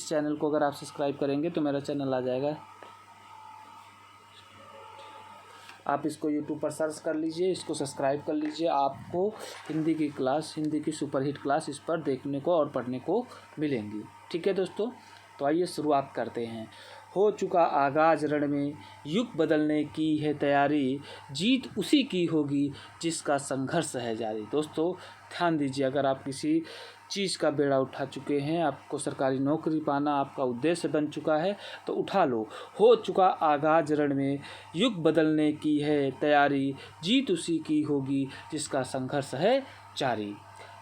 इस चैनल को अगर आप सब्सक्राइब करेंगे तो मेरा चैनल आ जाएगा। आप इसको यूट्यूब पर सर्च कर लीजिए, इसको सब्सक्राइब कर लीजिए। आपको हिंदी की क्लास, हिंदी की सुपरहिट क्लास इस पर देखने को और पढ़ने को मिलेंगी। ठीक है दोस्तों, तो आइए शुरुआत करते हैं। हो चुका आगाज रण में, युग बदलने की है तैयारी, जीत उसी की होगी जिसका संघर्ष है जारी। दोस्तों ध्यान दीजिए, अगर आप किसी चीज़ का बेड़ा उठा चुके हैं, आपको सरकारी नौकरी पाना आपका उद्देश्य बन चुका है, तो उठा लो। हो चुका आगाज रण में, युग बदलने की है तैयारी, जीत उसी की होगी जिसका संघर्ष है जारी।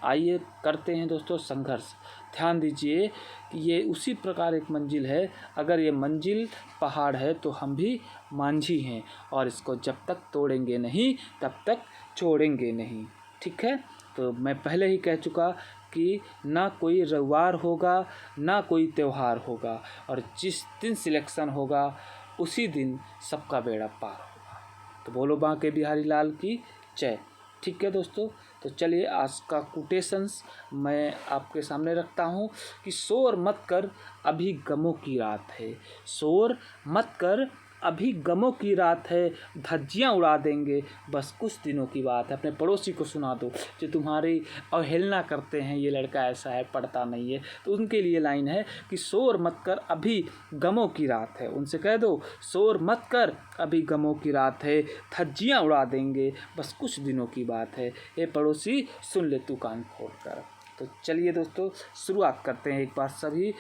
आइए करते हैं दोस्तों संघर्ष। ध्यान दीजिए कि ये उसी प्रकार एक मंजिल है। अगर ये मंजिल पहाड़ है तो हम भी मांझी हैं, और इसको जब तक तोड़ेंगे नहीं तब तक छोड़ेंगे नहीं। ठीक है, तो मैं पहले ही कह चुका कि ना कोई रविवार होगा, ना कोई त्यौहार होगा, और जिस दिन सिलेक्शन होगा उसी दिन सबका बेड़ा पार होगा। तो बोलो बांके बिहारी लाल की जय। ठीक है दोस्तों, तो चलिए आज का कोटेशंस मैं आपके सामने रखता हूँ कि शोर मत कर अभी गमों की रात है, शोर मत कर अभी गमों की रात है, धज्जियाँ उड़ा देंगे बस कुछ दिनों की बात है। अपने पड़ोसी को सुना दो जो तुम्हारी अवहेलना करते हैं, ये लड़का ऐसा है, पढ़ता नहीं है, तो उनके लिए लाइन है कि शोर मत कर अभी गमों की रात है। उनसे कह दो शोर मत कर अभी गमों की रात है, धज्जियाँ उड़ा देंगे बस कुछ दिनों की बात है। ये पड़ोसी सुन ले तू कान खोल कर। तो चलिए दोस्तों शुरुआत करते हैं। एक बार सभी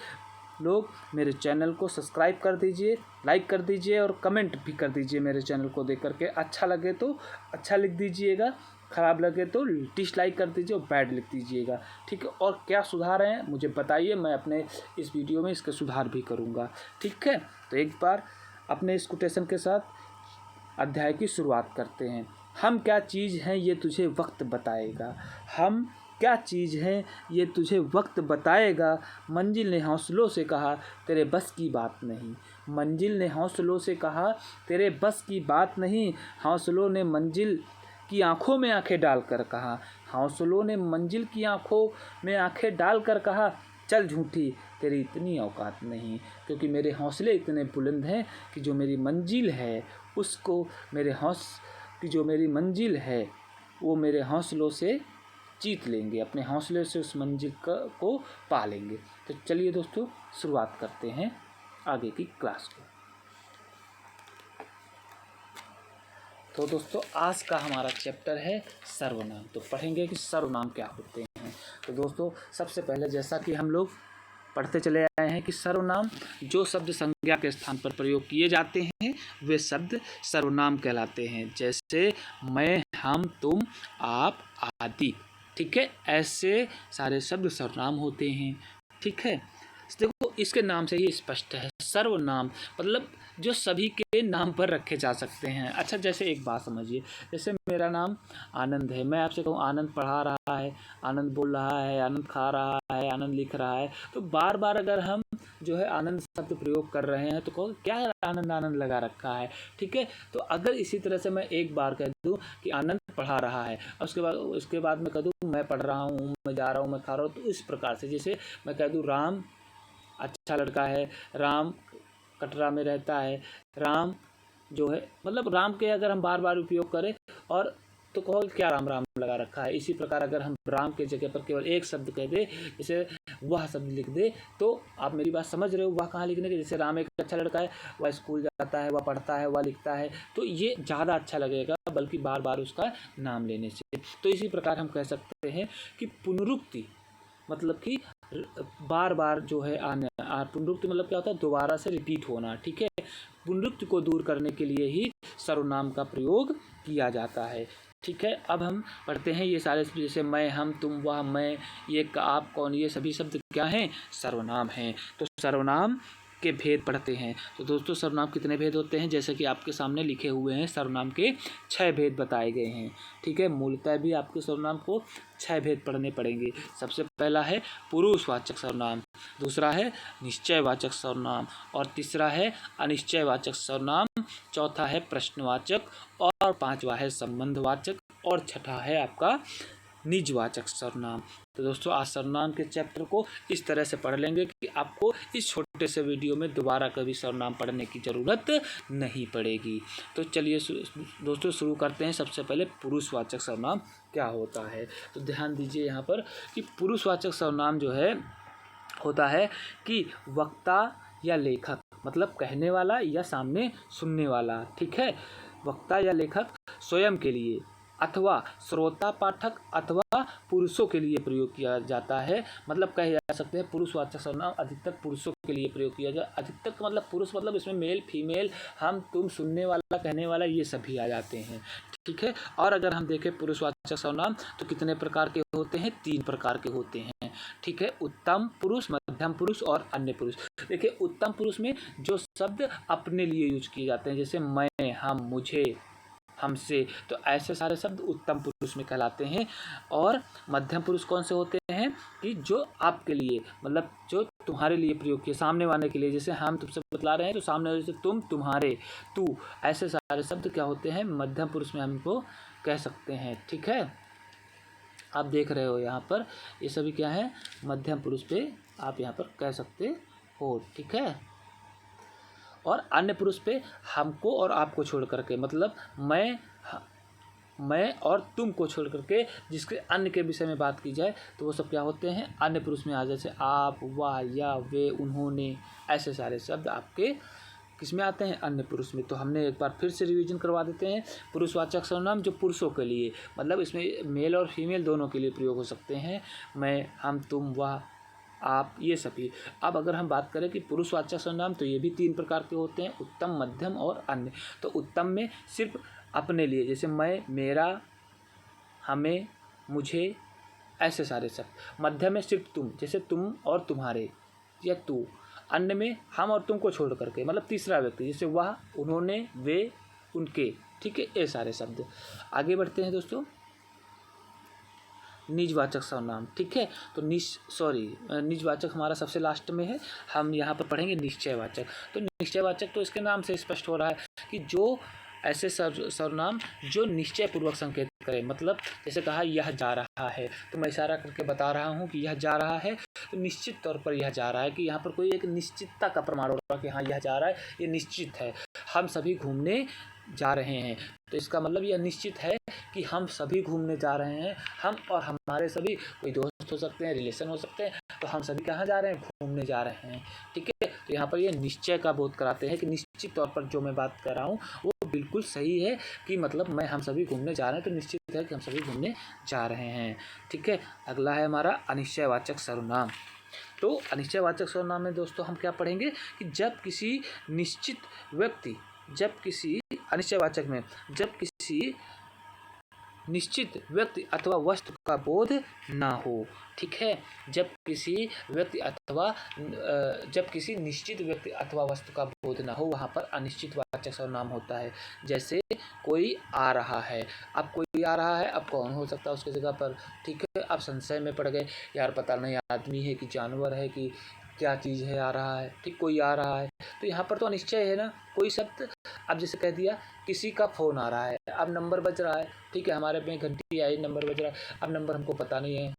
लोग मेरे चैनल को सब्सक्राइब कर दीजिए, लाइक कर दीजिए और कमेंट भी कर दीजिए मेरे चैनल को देख करके। अच्छा लगे तो अच्छा लिख दीजिएगा, ख़राब लगे तो डिसलाइक कर दीजिए और बैड लिख दीजिएगा। ठीक है, और क्या सुधार हैं मुझे बताइए, मैं अपने इस वीडियो में इसके सुधार भी करूँगा। ठीक है, तो एक बार अपने इस कोटेशन के साथ अध्याय की शुरुआत करते हैं। हम क्या चीज़ हैं ये तुझे वक्त बताएगा, हम क्या चीज़ है ये तुझे वक्त बताएगा, मंजिल ने हौसलों से कहा तेरे बस की बात नहीं, मंजिल ने हौसलों से कहा तेरे बस की बात नहीं, हौसलों ने मंजिल की आंखों में आंखें डालकर कहा, हौसलों ने मंजिल की आंखों में आंखें डालकर कहा चल झूठी तेरी इतनी औकात नहीं। क्योंकि मेरे हौसले इतने बुलंद हैं कि जो मेरी मंजिल है उसको जो मेरी मंजिल है वो मेरे हौसलों से जीत लेंगे, अपने हौसले से उस मंजिल को पा लेंगे। तो चलिए दोस्तों शुरुआत करते हैं आगे की क्लास को। तो दोस्तों आज का हमारा चैप्टर है सर्वनाम। तो पढ़ेंगे कि सर्वनाम क्या होते हैं। तो दोस्तों सबसे पहले जैसा कि हम लोग पढ़ते चले आए हैं कि सर्वनाम जो शब्द संज्ञा के स्थान पर प्रयोग किए जाते हैं वे शब्द सर्वनाम कहलाते हैं। जैसे मैं, हम, तुम, आप आदि। ठीक है, ऐसे सारे शब्द सर्वनाम होते हैं। ठीक है, देखो इसके नाम से ही स्पष्ट है, सर्वनाम मतलब जो सभी के नाम पर रखे जा सकते हैं। अच्छा, जैसे एक बात समझिए, जैसे मेरा नाम आनंद है, मैं आपसे कहूँ आनंद पढ़ा रहा है, आनंद बोल रहा है, आनंद खा रहा है, आनंद लिख रहा है, तो बार बार अगर हम जो है आनंद शब्द प्रयोग कर रहे हैं तो कहो क्या आनंद आनंद लगा रखा है। ठीक है, तो अगर इसी तरह से मैं एक बार कह दूँ कि आनंद पढ़ा रहा है और उसके बाद मैं कह दूँ मैं पढ़ रहा हूँ, मैं जा रहा हूँ, मैं खा रहा हूँ, तो इस प्रकार से जैसे मैं कह दूँ राम अच्छा लड़का है, राम कटरा में रहता है, राम जो है मतलब राम के अगर हम बार बार उपयोग करें और तो कहो क्या राम राम लगा रखा है। इसी प्रकार अगर हम राम के जगह पर केवल एक शब्द कह दे, जैसे वह शब्द लिख दे, तो आप मेरी बात समझ रहे हो, वह कहाँ लिखने के। जैसे राम एक अच्छा लड़का है, वह स्कूल जाता है, वह पढ़ता है, वह लिखता है, तो ये ज़्यादा अच्छा लगेगा बल्कि बार बार उसका नाम लेने से। तो इसी प्रकार हम कह सकते हैं कि पुनरुक्ति मतलब कि बार बार जो है पुनरुक्ति मतलब क्या होता है, दोबारा से रिपीट होना। ठीक है, पुनरुक्ति को दूर करने के लिए ही सर्वनाम का प्रयोग किया जाता है। ठीक है, अब हम पढ़ते हैं ये सारे जैसे मैं, हम, तुम, वह, मैं, ये, आप, कौन, ये सभी शब्द क्या हैं, सर्वनाम हैं। तो सर्वनाम के भेद पढ़ते हैं। तो दोस्तों सर्वनाम कितने भेद होते हैं, जैसे कि आपके सामने लिखे हुए हैं, सर्वनाम के 6 भेद बताए गए हैं। ठीक है, मूलतः भी आपके सर्वनाम को 6 भेद पढ़ने पड़ेंगे। सबसे पहला है पुरुषवाचक सर्वनाम, दूसरा है निश्चयवाचक सर्वनाम, और तीसरा है अनिश्चयवाचक सर्वनाम, चौथा है प्रश्नवाचक, और पांचवा है संबंधवाचक, और छठा है आपका निजवाचक सर्वनाम। तो दोस्तों आज सर्वनाम के चैप्टर को इस तरह से पढ़ लेंगे कि आपको इस छोटे से वीडियो में दोबारा कभी सर्वनाम पढ़ने की ज़रूरत नहीं पड़ेगी। तो चलिए दोस्तों शुरू करते हैं। सबसे पहले पुरुषवाचक सर्वनाम क्या होता है। तो ध्यान दीजिए यहाँ पर कि पुरुषवाचक सर्वनाम जो है होता है कि वक्ता या लेखक, मतलब कहने वाला या सामने सुनने वाला, ठीक है, वक्ता या लेखक स्वयं के लिए अथवा श्रोता पाठक अथवा पुरुषों के लिए प्रयोग किया जाता है। मतलब कहे जा सकते हैं पुरुषवाचक सर्वनाम अधिकतर पुरुषों के लिए प्रयोग किया जाए। अधिकतर मतलब पुरुष मतलब इसमें मेल फीमेल, हम तुम, सुनने वाला, कहने वाला, ये सभी आ जाते हैं, ठीक है। और अगर हम देखें पुरुषवाचक सर्वनाम तो कितने प्रकार के होते हैं, 3 प्रकार के होते हैं, ठीक है। उत्तम पुरुष, मध्यम पुरुष और अन्य पुरुष। देखिए उत्तम पुरुष में जो शब्द अपने लिए यूज किए जाते हैं, जैसे मैं, हम, मुझे, हमसे, तो ऐसे सारे शब्द उत्तम पुरुष में कहलाते हैं। और मध्यम पुरुष कौन से होते हैं कि जो आपके लिए, मतलब जो तुम्हारे लिए प्रयोग किए, सामने वाले के लिए, जैसे हम तुमसे बतला रहे हैं तो सामने वाले से तुम, तुम्हारे, तू, ऐसे सारे शब्द क्या होते हैं, मध्यम पुरुष में हम इनको कह सकते हैं, ठीक है। आप देख रहे हो यहाँ पर ये सभी क्या है, मध्यम पुरुष पे आप यहाँ पर कह सकते हो, ठीक है। और अन्य पुरुष पे हमको और आपको छोड़ करके, मतलब मैं और तुम को छोड़ करके जिसके अन्य के विषय में बात की जाए तो वो सब क्या होते हैं, अन्य पुरुष में आ, जैसे आप, वह, या, वे, उन्होंने, ऐसे सारे शब्द आपके किस में आते हैं, अन्य पुरुष में। तो हमने एक बार फिर से रिवीजन करवा देते हैं। पुरुषवाचक सर्वनाम जो पुरुषों के लिए, मतलब इसमें मेल और फीमेल दोनों के लिए प्रयोग हो सकते हैं, मैं, हम, तुम, वह, आप, ये सभी। अब अगर हम बात करें कि पुरुषवाचक सर्वनाम तो ये भी 3 प्रकार के होते हैं, उत्तम, मध्यम और अन्य। तो उत्तम में सिर्फ अपने लिए, जैसे मैं, मेरा, हमें, मुझे, ऐसे सारे शब्द। मध्यम में सिर्फ तुम, जैसे तुम और तुम्हारे या तू। अन्य में हम और तुम को छोड़ करके, मतलब तीसरा व्यक्ति, जैसे वह, उन्होंने, वे, उनके, ठीक है, ये सारे शब्द। आगे बढ़ते हैं दोस्तों, निजवाचक सर्वनाम, ठीक है। तो निजवाचक हमारा सबसे लास्ट में है, हम यहाँ पर पढ़ेंगे निश्चयवाचक। तो निश्चयवाचक तो इसके नाम से स्पष्ट हो रहा है कि जो ऐसे सर्वनाम जो निश्चय पूर्वक संकेत करें, मतलब जैसे कहा यह जा रहा है, तो मैं इशारा करके बता रहा हूँ कि यह जा रहा है, तो निश्चित तौर पर यह जा रहा है, कि यहाँ पर कोई एक निश्चितता का प्रमाण हो रहा है कि हाँ यह जा रहा है, ये निश्चित है। हम सभी घूमने जा रहे हैं, तो इसका मतलब यह निश्चित है कि हम सभी घूमने जा रहे हैं। हम और हमारे सभी कोई दोस्त हो सकते हैं, रिलेशन हो सकते हैं, तो हम सभी कहाँ जा रहे हैं, घूमने जा रहे हैं, ठीक है। तो यहाँ पर ये निश्चय का बोध कराते हैं कि निश्चित तौर पर जो मैं बात कर रहा हूँ वो बिल्कुल सही है, कि मतलब हम सभी घूमने जा रहे हैं, तो निश्चित है कि हम सभी घूमने जा रहे हैं, ठीक है। अगला है हमारा अनिश्चयवाचक सर्वनाम। तो अनिश्चयवाचक सर्वनाम में दोस्तों हम क्या पढ़ेंगे कि जब किसी अनिश्चयवाचक में जब किसी निश्चित व्यक्ति अथवा वस्तु का बोध ना हो, ठीक है। जब किसी निश्चित व्यक्ति अथवा वस्तु का बोध ना हो, वहाँ पर अनिश्चितवाचक सर्वनाम होता है। जैसे कोई आ रहा है, अब कोई आ रहा है, अब कौन हो सकता है उसकी जगह पर, ठीक है। अब संशय में पड़ गए, यार पता नहीं आदमी है कि जानवर है कि क्या चीज़ है, आ रहा है, ठीक, कोई आ रहा है। तो यहाँ पर तो अनिश्चय है ना, कोई शब्द। अब जैसे कह दिया किसी का फ़ोन आ रहा है, अब नंबर बज रहा है, ठीक है, हमारे में घंटी आई, नंबर बज रहा है, अब नंबर हमको पता नहीं है,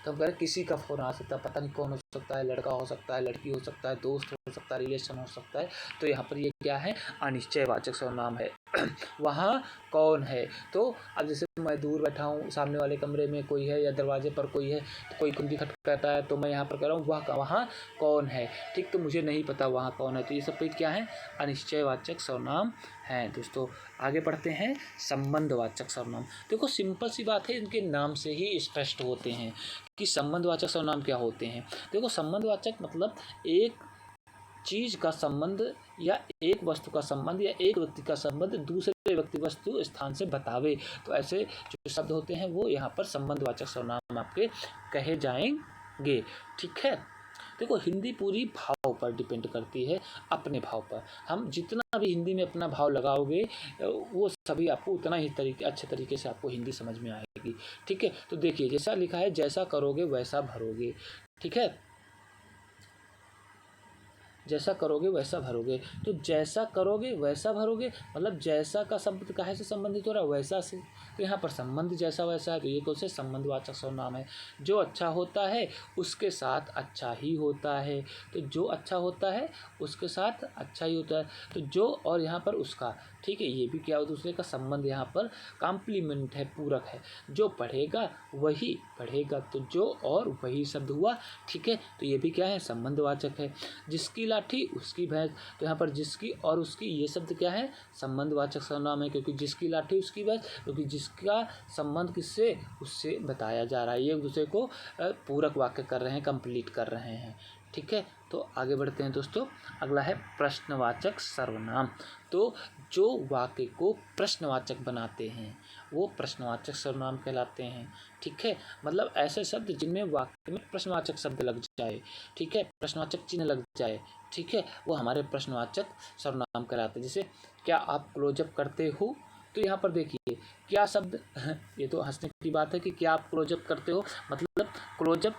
तो हम कह रहे किसी का फ़ोन आ सकता है, पता नहीं कौन हो सकता है, लड़का हो सकता है, लड़की हो सकता है, दोस्त हो सकता है, रिलेशन हो सकता है। तो यहाँ पर ये क्या है, अनिश्चयवाचक सर्वनाम है। वहाँ कौन है, तो अब जैसे मैं दूर बैठा हूँ, सामने वाले कमरे में कोई है या दरवाजे पर कोई है, तो कोई कुंडी खटखटाता है, तो मैं यहाँ पर कह रहा हूँ वहाँ कौन है, ठीक, तो मुझे नहीं पता वहाँ कौन है। तो ये सब पे क्या है, अनिश्चयवाचक सर्वनाम है। दोस्तों आगे बढ़ते हैं, संबंधवाचक सर्वनाम। देखो सिंपल सी बात है, इनके नाम से ही स्पष्ट होते हैं कि संबंधवाचक सर्वनाम क्या होते हैं। देखो संबंधवाचक मतलब एक चीज़ का संबंध या एक वस्तु का संबंध या एक व्यक्ति का संबंध दूसरे व्यक्ति, वस्तु, स्थान से बतावे। तो ऐसे जो शब्द होते हैं वो यहाँ पर संबंधवाचक सर्वनाम आपके कहे जाएंगे, ठीक है। देखो हिंदी पूरी भाव पर डिपेंड करती है, अपने भाव पर। हम जितना भी हिंदी में अपना भाव लगाओगे वो सभी आपको उतना ही अच्छे तरीके से आपको हिंदी समझ में आएगी, ठीक है। तो देखिए जैसा लिखा है, जैसा करोगे वैसा भरोगे, ठीक है। जैसा करोगे वैसा भरोगे। तो जैसा करोगे वैसा भरोगे मतलब जैसा का शब्द काहे से संबंधित हो रहा है, वैसा से। तो यहाँ पर संबंध जैसा वैसा है, तो ये कौन से संबंधवाचक सर्वनाम है। जो अच्छा होता है उसके साथ अच्छा ही होता है, तो जो अच्छा होता है उसके साथ अच्छा ही होता है। तो जो और यहाँ पर उसका, ठीक है, ये भी क्या हो, दूसरे का संबंध यहाँ पर कॉम्प्लीमेंट है, पूरक है। जो पढ़ेगा वही पढ़ेगा, तो जो और वही शब्द हुआ, ठीक है। तो ये भी क्या है, संबंधवाचक है। जिसकी लाठी उसकी भैंस, तो यहाँ पर जिसकी और उसकी ये शब्द क्या है, संबंधवाचक सर्वनाम है, क्योंकि जिसकी लाठी उसकी भैंस, क्योंकि जिसका संबंध किससे, उससे बताया जा रहा है। ये एक दूसरे को पूरक वाक्य कर रहे हैं, कंप्लीट कर रहे हैं, ठीक है। तो आगे बढ़ते हैं दोस्तों। अगला है प्रश्नवाचक सर्वनाम। तो जो वाक्य को प्रश्नवाचक बनाते हैं वो प्रश्नवाचक सर्वनाम कहलाते हैं, ठीक है। मतलब ऐसे शब्द जिनमें वाक्य में प्रश्नवाचक शब्द लग जाए, ठीक है, प्रश्नवाचक चिन्ह लग जाए, ठीक है, वो हमारे प्रश्नवाचक सर्वनाम कहलाते हैं। जैसे क्या आप क्लोजअप करते हो, तो यहाँ पर देखिए क्या शब्द ये तो हंसने की बात है कि क्या आप क्लोजअप करते हो, मतलब क्लोजअप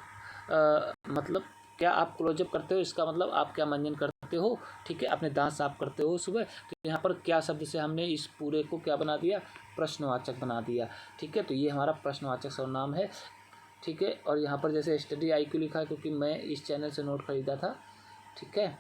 मतलब क्या आप क्लोजअप करते हो, इसका मतलब आप क्या मंजन करते हो, ठीक है, अपने दांत साफ करते हो सुबह। तो यहाँ पर क्या शब्द से हमने इस पूरे को क्या बना दिया, प्रश्नवाचक बना दिया, ठीक है। तो ये हमारा प्रश्नवाचक सर्वनाम है, ठीक है। और यहाँ पर जैसे स्टडी IQ लिखा है क्योंकि मैं इस चैनल से नोट खरीदा था, ठीक है।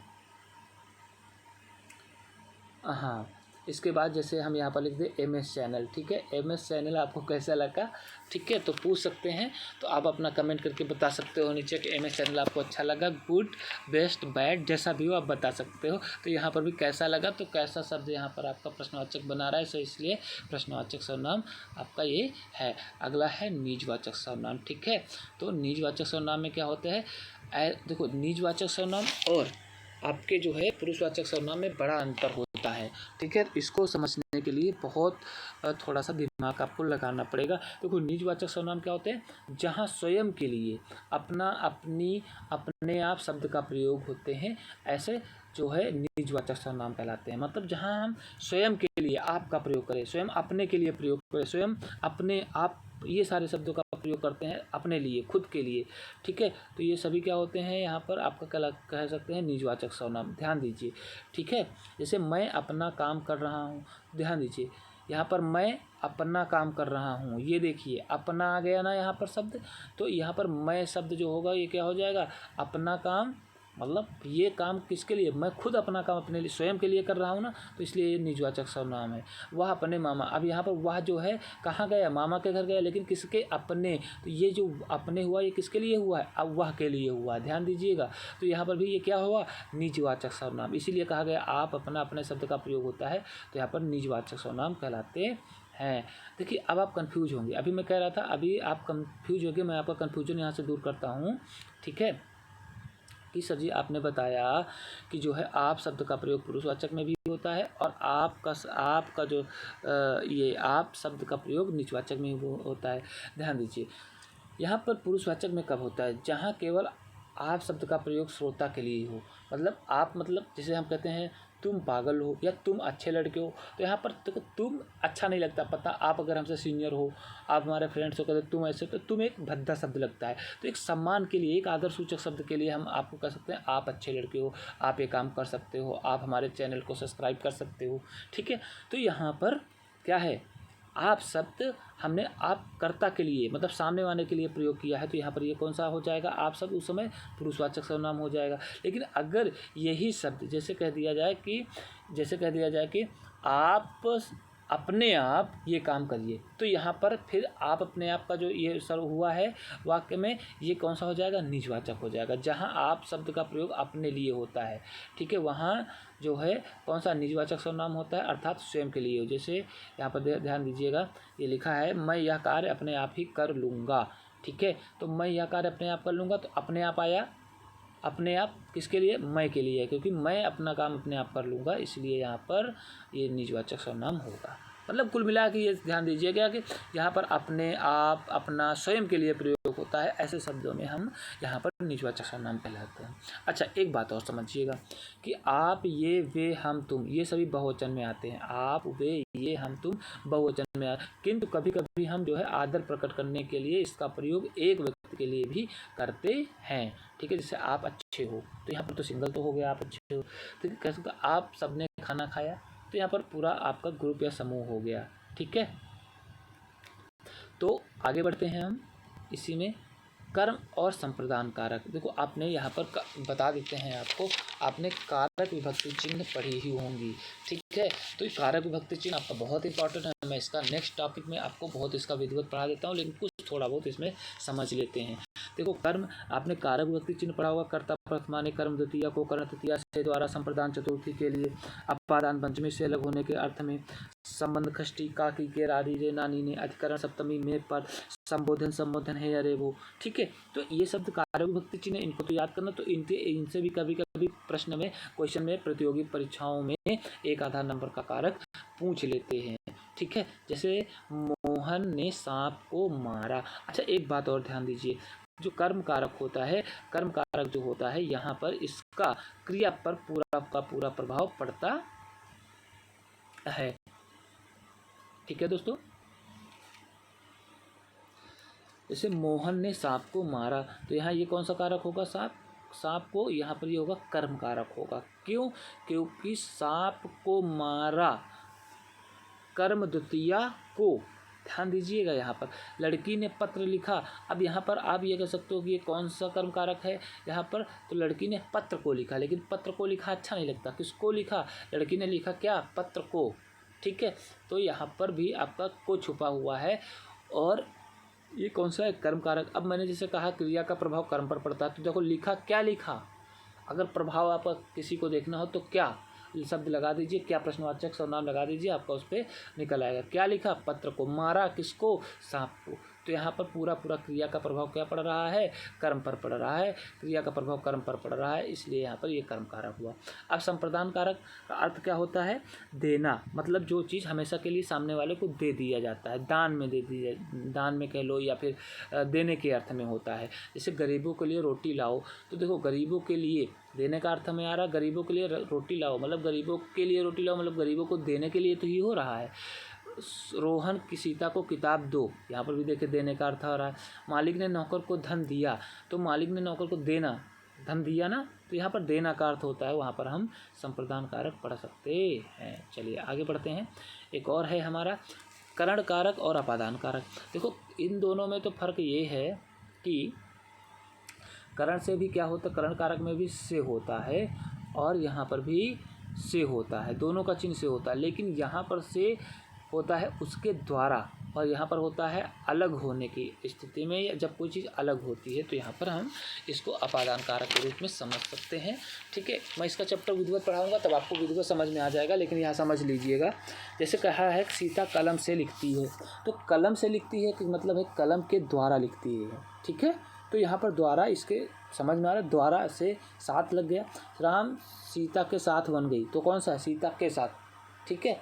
हाँ, इसके बाद जैसे हम यहाँ पर लिख दें MS चैनल, ठीक है। MS चैनल आपको कैसा लगा, ठीक है, तो पूछ सकते हैं। तो आप अपना कमेंट करके बता सकते हो नीचे कि MS चैनल आपको अच्छा लगा, गुड, बेस्ट, बैड, जैसा भी हो आप बता सकते हो। तो यहाँ पर भी कैसा लगा, तो कैसा शब्द यहाँ पर आपका प्रश्नवाचक बना रहा है, सो इसलिए प्रश्नवाचक सर्वनाम आपका ये है। अगला है निजवाचक सर्वनाम, ठीक है। तो निजवाचक सर्वनाम में क्या होता है, देखो निजवाचक सर्वनाम और आपके जो है पुरुषवाचक सर्वनाम में बड़ा अंतर होता है, ठीक है। इसको समझने के लिए बहुत थोड़ा सा दिमाग आपको लगाना पड़ेगा। देखो निजवाचक सर्वनाम क्या होते हैं, जहाँ स्वयं के लिए अपना, अपनी, अपने आप शब्द का प्रयोग होते हैं, ऐसे जो है निजवाचक सर्वनाम कहलाते हैं। मतलब जहाँ हम स्वयं के लिए आप का प्रयोग करें, स्वयं अपने के लिए प्रयोग करें, स्वयं अपने आप, ये सारे शब्दों का प्रयोग करते हैं अपने लिए, खुद के लिए, ठीक है। तो ये सभी क्या होते हैं, यहाँ पर आपका क्या कह सकते हैं, निजवाचक सर्वनाम। ध्यान दीजिए, ठीक है। जैसे मैं अपना काम कर रहा हूँ, ध्यान दीजिए यहाँ पर मैं अपना काम कर रहा हूँ, ये देखिए अपना आ गया ना यहाँ पर शब्द। तो यहाँ पर मैं शब्द जो होगा ये क्या हो जाएगा, अपना काम, मतलब ये काम किसके लिए, मैं खुद अपना काम अपने लिए, स्वयं के लिए कर रहा हूँ ना, तो इसलिए ये निजवाचक सर्वनाम है। वह अपने मामा, अब यहाँ पर वह जो है कहाँ गया, मामा के घर गया, लेकिन किसके, अपने। तो ये जो अपने हुआ ये किसके लिए हुआ है, अब वह के लिए हुआ, ध्यान दीजिएगा। तो यहाँ पर भी ये क्या हुआ, निजवाचक सर्वनाम, इसीलिए कहा गया आप अपना, अपने शब्द का प्रयोग होता है, तो यहाँ पर निजवाचक सर्वनाम कहलाते हैं। देखिए अब आप कंफ्यूज होंगे, अभी मैं कह रहा था अभी आप कंफ्यूज होंगे, मैं आपका कंफ्यूजन यहाँ से दूर करता हूँ, ठीक है। कि सर जी आपने बताया कि जो है आप शब्द का प्रयोग पुरुषवाचक में भी होता है और आपका जो ये आप शब्द का प्रयोग निजवाचक में भी होता है। ध्यान दीजिए यहाँ पर पुरुषवाचक में कब होता है, जहाँ केवल आप शब्द का प्रयोग श्रोता के लिए हो। मतलब आप, मतलब जैसे हम कहते हैं तुम पागल हो या तुम अच्छे लड़के हो, तो यहाँ पर तो तुम अच्छा नहीं लगता, पता आप अगर हमसे सीनियर हो, आप हमारे फ्रेंड्स हो, कहते तुम ऐसे, तो तुम एक भद्दा शब्द लगता है। तो एक सम्मान के लिए, एक आदर सूचक शब्द के लिए हम आपको कह सकते हैं आप अच्छे लड़के हो, आप ये काम कर सकते हो, आप हमारे चैनल को सब्सक्राइब कर सकते हो, ठीक है। तो यहाँ पर क्या है, आप शब्द हमने आप कर्ता के लिए, मतलब सामने वाले के लिए प्रयोग किया है, तो यहाँ पर ये कौन सा हो जाएगा, आप शब्द उस समय पुरुषवाचक सर्वनाम हो जाएगा। लेकिन अगर यही शब्द जैसे कह दिया जाए कि आप अपने आप ये काम करिए, तो यहाँ पर फिर आप अपने आप का जो ये सर हुआ है वाक्य में, ये कौन सा हो जाएगा, निजवाचक हो जाएगा। जहाँ आप शब्द का प्रयोग अपने लिए होता है, ठीक है, वहाँ जो है कौन सा निजवाचक सर्वनाम होता है, अर्थात स्वयं के लिए हो। जैसे यहाँ पर ध्यान दीजिएगा, ये लिखा है मैं यह कार्य अपने आप ही कर लूँगा, ठीक है। तो मैं यह कार्य अपने आप कर लूँगा, तो अपने आप आया, अपने आप किसके लिए, मैं के लिए, क्योंकि मैं अपना काम अपने आप कर लूँगा, इसलिए यहाँ पर ये निजवाचक सर्वनाम होगा। मतलब कुल मिला के ये ध्यान दीजिएगा कि यहाँ पर अपने आप, अपना, स्वयं के लिए प्रयोग होता है, ऐसे शब्दों में हम यहाँ पर निजवाचक सर्वनाम कहलाते हैं। अच्छा एक बात और समझिएगा कि आप, ये, वे, हम, तुम, ये सभी बहुवचन में आते हैं। आप, वे, ये, हम, तुम बहुवचन में आते हैं, किंतु कभी कभी हम जो है आदर प्रकट करने के लिए इसका प्रयोग एक व्यक्ति व्यक्ति के लिए भी करते हैं। ठीक है, जैसे आप अच्छे हो, तो यहाँ पर तो सिंगल तो हो गया, आप अच्छे हो। तो कह सकते आप सबने खाना खाया, तो यहाँ पर पूरा आपका ग्रुप या समूह हो गया। ठीक है, तो आगे बढ़ते हैं हम इसी में। कर्म और संप्रदान कारक, देखो आपने यहाँ पर बता देते हैं आपको, आपने कारक विभक्ति चिन्ह पढ़ी ही होंगी। ठीक है, तो ये कारक विभक्ति चिन्ह आपका बहुत इंपॉर्टेंट है। मैं इसका नेक्स्ट टॉपिक में आपको बहुत इसका विधिवत पढ़ा देता हूँ, लेकिन कुछ थोड़ा बहुत इसमें समझ लेते हैं। देखो कर्म, आपने कारक विभक्ति चिन्ह पढ़ा होगा। कर्ता प्रथमा ने कर्म द्वितीया को कर्ण तृतीया से द्वारा, संप्रदान चतुर्थी के लिए, अपादान पंचमी से अलग होने के अर्थ में, संबंध षष्ठी काकी के रारी रे नानी ने, अधिकरण सप्तमी में पर, संबोधन संबोधन है अरे वो। ठीक है, तो ये शब्द कारक विभक्ति चिन्ह, इनको तो याद करना। तो इनसे भी कभी कभी प्रश्न में, क्वेश्चन में, प्रतियोगी परीक्षाओं में एक आधा नंबर का कारक पूछ लेते हैं। ठीक है, जैसे मोहन ने सांप को मारा। अच्छा, एक बात और ध्यान दीजिए, जो कर्म कारक होता है, कर्म कारक जो होता है, यहाँ पर इसका क्रिया पर पूरा का पूरा प्रभाव पड़ता है। ठीक है दोस्तों, जैसे मोहन ने सांप को मारा, तो यहाँ ये कौन सा कारक होगा? सांप को यहाँ पर ये होगा कर्म कारक होगा। क्यों? क्योंकि सांप को मारा, कर्म द्वितीया को। ध्यान दीजिएगा, यहाँ पर लड़की ने पत्र लिखा। अब यहाँ पर आप ये कह सकते हो कि ये कौन सा कर्म कारक है यहाँ पर? तो लड़की ने पत्र को लिखा, लेकिन पत्र को लिखा अच्छा नहीं लगता। किसको लिखा? लड़की ने लिखा क्या? पत्र को। ठीक है, तो यहाँ पर भी आपका को छुपा हुआ है, और ये कौन सा है? कर्म कारक। अब मैंने जैसे कहा क्रिया का प्रभाव कर्म पर पड़ता है, तो देखो लिखा, क्या लिखा? अगर प्रभाव आपका किसी को देखना हो तो क्या शब्द लगा दीजिए, क्या प्रश्नवाचक सर्वनाम लगा दीजिए, आपका उस पर निकल आएगा। क्या लिखा? पत्र को। मारा किसको? सांप को। तो यहाँ पर पूरा क्रिया का प्रभाव क्या पड़ रहा है? कर्म पर पड़ रहा है। क्रिया का प्रभाव कर्म पर पड़ रहा है, इसलिए यहाँ पर ये कर्म कारक हुआ। अब संप्रदान कारक का अर्थ क्या होता है? देना, मतलब जो चीज़ हमेशा के लिए सामने वाले को दे दिया जाता है, दान में दे दिया, दान में कह लो, या फिर देने के अर्थ में होता है। जैसे गरीबों के लिए रोटी लाओ, तो देखो गरीबों के लिए देने का अर्थ में आ रहा, गरीबों के लिए रोटी लाओ, मतलब गरीबों के लिए रोटी लाओ, मतलब गरीबों को देने के लिए तो ही हो रहा है। रोहन की सीता को किताब दो, यहाँ पर भी देखिए देने का अर्थ आ रहा है। मालिक ने नौकर को धन दिया, तो मालिक ने नौकर को देना, धन दिया ना, तो यहाँ पर देना का अर्थ होता है, वहाँ पर हम संप्रदान कारक पढ़ सकते हैं। चलिए आगे बढ़ते हैं। एक और है हमारा करण कारक और अपादान कारक। देखो इन दोनों में तो फर्क ये है कि करण से भी क्या होता है, करण कारक में भी से होता है, और यहाँ पर भी से होता है, दोनों का चिन्ह से होता है, लेकिन यहाँ पर से होता है उसके द्वारा, और यहाँ पर होता है अलग होने की स्थिति में, या जब कोई चीज़ अलग होती है, तो यहाँ पर हम इसको अपादान कारक के रूप में समझ सकते हैं। ठीक है, मैं इसका चैप्टर विधिवत पढ़ाऊंगा, तब आपको विधिवत समझ में आ जाएगा, लेकिन यहाँ समझ लीजिएगा। जैसे कहा है सीता कलम से लिखती है, तो कलम से लिखती है कि मतलब है कलम के द्वारा लिखती है। ठीक है, तो यहाँ पर द्वारा, इसके समझ में आ रहा है, द्वारा से साथ लग गया। राम सीता के साथ बन गई, तो कौन सा है? सीता के साथ। ठीक है,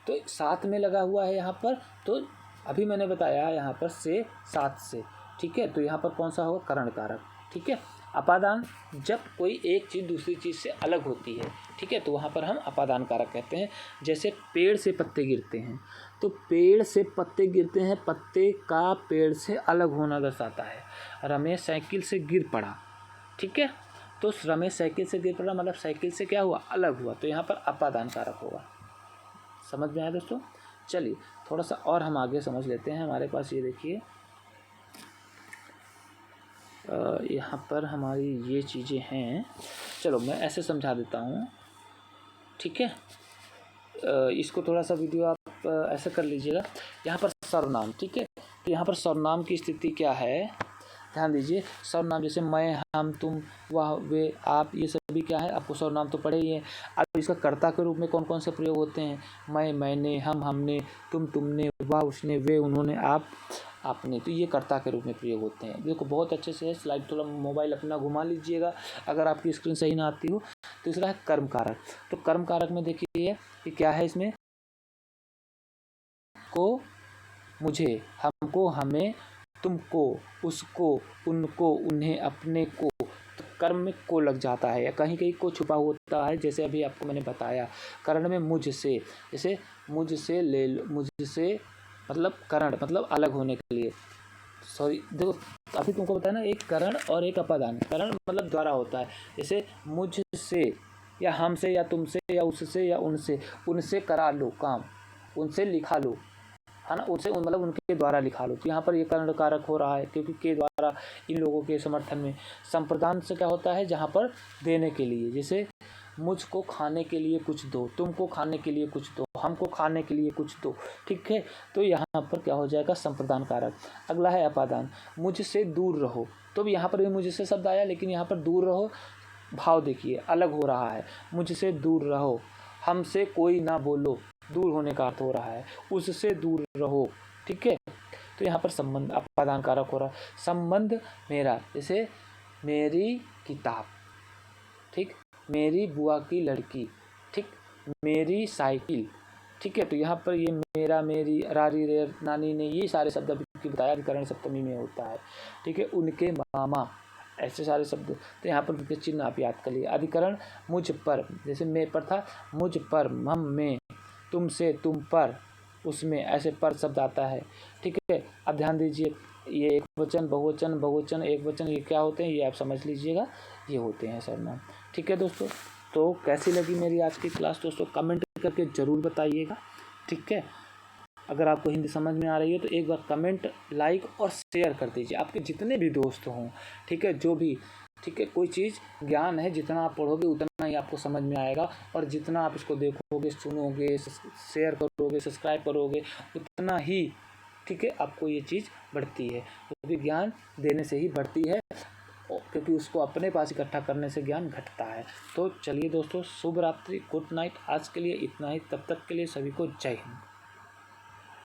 तो साथ में लगा हुआ है यहाँ पर, तो अभी मैंने बताया यहाँ पर से, साथ से। ठीक है, तो यहाँ पर कौन सा होगा? करण कारक। ठीक है, अपादान, जब कोई एक चीज़ दूसरी चीज़ से अलग होती है, ठीक है, तो वहाँ पर हम अपादान कारक कहते हैं। जैसे पेड़ से पत्ते गिरते हैं, तो पेड़ से पत्ते गिरते हैं, पत्ते का पेड़ से अलग होना दर्शाता है। रमेश साइकिल से गिर पड़ा, ठीक है, तो रमेश साइकिल से गिर पड़ा मतलब साइकिल से क्या हुआ? अलग हुआ, तो यहाँ पर अपादान कारक होगा। समझ में आया दोस्तों? चलिए थोड़ा सा और हम आगे समझ लेते हैं। हमारे पास ये देखिए, यहाँ पर हमारी ये चीज़ें हैं। चलो मैं ऐसे समझा देता हूँ, ठीक है। इसको थोड़ा सा वीडियो आप ऐसे कर लीजिएगा। यहाँ पर सर्वनाम, ठीक है, तो यहाँ पर सर्वनाम की स्थिति क्या है, ध्यान दीजिए। सर्वनाम जैसे मैं, हम, तुम, वह, वे, आप, ये सभी क्या है? आपको सर्वनाम तो पढ़े ही है। अब इसका कर्ता के रूप में कौन कौन से प्रयोग होते हैं? मैं, मैंने, हम, हमने, तुम, तुमने, वह, उसने, वे, उन्होंने, आप, आपने, तो ये कर्ता के रूप में प्रयोग होते हैं। देखो बहुत अच्छे से है, स्लाइड थोड़ा मोबाइल अपना घुमा लीजिएगा अगर आपकी स्क्रीन सही ना आती हो। तीसरा है कर्म कारक। तो कर्म कारक में देखिए कि क्या है इसमें, को, मुझे, हमको, हमें, तुमको, उसको, उनको, उन्हें, अपने को, तो कर्म में को लग जाता है या कहीं कहीं को छुपा होता है। जैसे अभी आपको मैंने बताया करण में मुझसे, जैसे मुझसे ले लो, मुझसे मतलब करण मतलब अलग होने के लिए, सॉरी देखो, अभी तुमको बताया ना, एक करण और एक अपादान। करण मतलब द्वारा होता है, जैसे मुझसे या हमसे या तुमसे या उससे या उनसे, उनसे करा लो काम, उनसे लिखा लो, है ना, उनसे मतलब उनके द्वारा लिखा लो। तो यहाँ पर ये करण कारक हो रहा है क्योंकि के द्वारा इन लोगों के समर्थन में। संप्रदान से क्या होता है, जहाँ पर देने के लिए, जैसे मुझको खाने के लिए कुछ दो, तुमको खाने के लिए कुछ दो, हमको खाने के लिए कुछ दो, ठीक है। तो यहाँ पर क्या हो जाएगा, संप्रदान कारक। अगला है अपादान, मुझसे दूर रहो। तो भी यहाँ पर भी मुझसे शब्द आया, लेकिन यहाँ पर दूर रहो भाव देखिए अलग हो रहा है। मुझसे दूर रहो, हमसे कोई ना बोलो, दूर होने का अर्थ हो रहा है, उससे दूर रहो, ठीक है। तो यहाँ पर संबंध अपादान कारक हो रहा है। संबंध मेरा, जैसे मेरी किताब, ठीक, मेरी बुआ की लड़की, ठीक, मेरी साइकिल, ठीक है। तो यहाँ पर ये मेरा, मेरी, रारी, रे, नानी ने, ये सारे शब्द अभी बताया अधिकरण सप्तमी में होता है, ठीक है। उनके मामा, ऐसे सारे शब्द। तो यहाँ पर उनके चिन्ह आप याद कर लिए। अधिकरण मुझ पर, जैसे मैं पर था, मुझ पर, हम में, तुमसे, तुम पर, उसमें, ऐसे पर शब्द आता है, ठीक है। अब ध्यान दीजिए, ये एक वचन, बहुवचन, बहुवचन, एक वचन, ये क्या होते हैं, ये आप समझ लीजिएगा, ये होते हैं सर्वनाम, ठीक है दोस्तों। तो कैसी लगी मेरी आज की क्लास दोस्तों, कमेंट करके ज़रूर बताइएगा, ठीक है। अगर आपको हिंदी समझ में आ रही है तो एक बार कमेंट, लाइक और शेयर कर दीजिए, आपके जितने भी दोस्त हों, ठीक है, जो भी, ठीक है। कोई चीज़ ज्ञान है, जितना आप पढ़ोगे उतना ही आपको समझ में आएगा, और जितना आप इसको देखोगे, सुनोगे, शेयर करोगे, सब्सक्राइब करोगे, उतना ही, ठीक है, आपको ये चीज़ बढ़ती है। क्योंकि ज्ञान देने से ही बढ़ती है, क्योंकि उसको अपने पास इकट्ठा करने से ज्ञान घटता है। तो चलिए दोस्तों, शुभ रात्रि, गुड नाइट। आज के लिए इतना ही, तब तक के लिए सभी को जय हिंद।